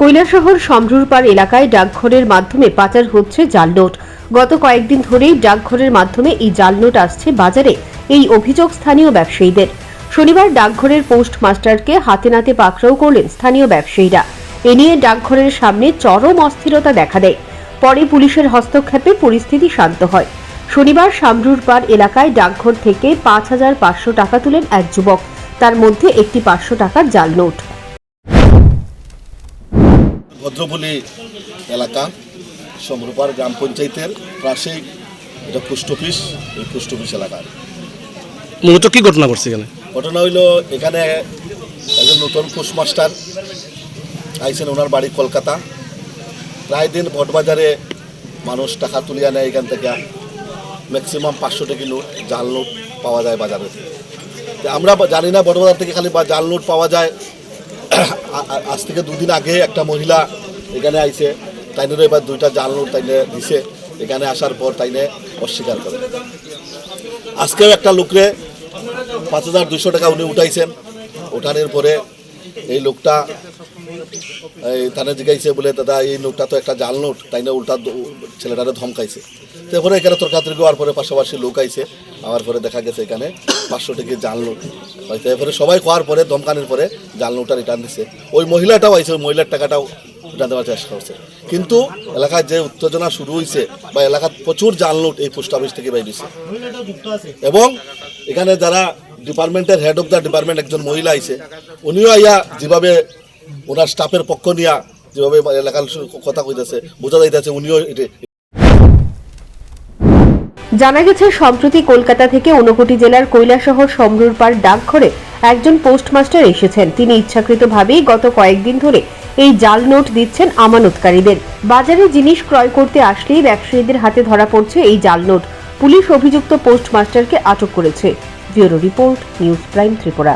কৈলাসহর সমরুরপাড় এলাকায় ডাকঘরের মাধ্যমে পাচার হচ্ছে জাল নোট। গত কয়েকদিন ধরেই ডাকঘরের মাধ্যমে এই জাল নোট আসছে বাজারে, এই অভিযোগ স্থানীয় ব্যবসায়ীদের। শনিবার ডাকঘরের পোস্ট মাস্টারকে হাতে নাতে পাকড়াও করলেন স্থানীয় ব্যবসায়ীরা। এ নিয়ে ডাকঘরের সামনে চরম অস্থিরতা দেখা দেয়। পরে পুলিশের হস্তক্ষেপে পরিস্থিতি শান্ত হয়। শনিবার সমরুরপাড় এলাকায় ডাকঘর থেকে ৫,৫০০ টাকা তুলেন এক যুবক, তার মধ্যে একটি ৫০০ টাকার জাল নোট। ভদ্রপল্লী এলাকা সমরুরপাড় গ্রাম পঞ্চায়েতের পাশেই এটা পোস্ট অফিস। এই পোস্ট অফিস এলাকার মূলত কি ঘটনা ঘটছে এখানে? ঘটনা হইল, এখানে একজন নতুন পোস্টমাস্টার আইসেন, ওনার বাড়ি কলকাতা। প্রায় দিন ভটবাজারে মানুষ টাকা তুলিয়া নেয়, এখান থেকে ম্যাক্সিমাম 500 টাকা নোট, জাল নোট পাওয়া যায় বাজারে। আমরা জানি না ভটবাজার থেকে খালি জাল নোট পাওয়া যায়। আজ থেকে 2 দিন আগে একটা মহিলা এখানে আইছে, তাইনেরও এবার 2টা জাল নোট তাইনে দিছে। এখানে আসার পর তাইনে অস্বীকার করে। আজকেও একটা লোকরে 5,200 টাকা উনি উঠাইছেন। উঠানোর পরে এই লোকটা থানে জিগাইছে বলে, দাদা এই নোটটা তো একটা জাল নোট, তাই না উল্টা ছেলেটারে ধমকাইছে। তারপরে এখানে তর্কাতর্কি হওয়ার পরে পাশাপাশি লোক আইছে, আমার পরে দেখা গেছে এখানে 500 টাকা জাল নোট। তারপরে সবাই খাওয়ার পরে ধমকানোর পরে জাল নোটটা রিটার্ন দিচ্ছে। ওই মহিলাটাও আইছে, ওই মহিলার টাকাটাও রিটার্ন দেওয়ার চেষ্টা করছে। কিন্তু এলাকায় যে উত্তেজনা শুরু হয়েছে বা এলাকার প্রচুর জাল নোট এই পোস্ট অফিস থেকে বাইরেছে। এবং এখানে যারা ডিপার্টমেন্টের হেড অফ দ্য ডিপার্টমেন্ট একজন মহিলা আইছে, উনিও আইয়া যেভাবে ওনার স্টাফের পক্ষ নিয়ে যেভাবে এলাকার কথা কইতেছে, বোঝা যাইতেছে উনিও এটা। জানা গেছে, সম্প্রতি কলকাতা থেকে ঊনকোটি জেলার কৈলাসহর সমরুরপাড় ডাকঘরে একজন পোস্টমাস্টার এসেছেন। তিনি ইচ্ছাকৃতভাবেই গত কয়েকদিন ধরে এই জাল নোট দিচ্ছেন আমানতকারীদের। বাজারে জিনিস ক্রয় করতে আসলেই ব্যবসায়ীদের হাতে ধরা পড়ছে এই জাল নোট। পুলিশ অভিযুক্ত পোস্টমাস্টারকে আটক করেছে। Bureau report, news prime Tripura.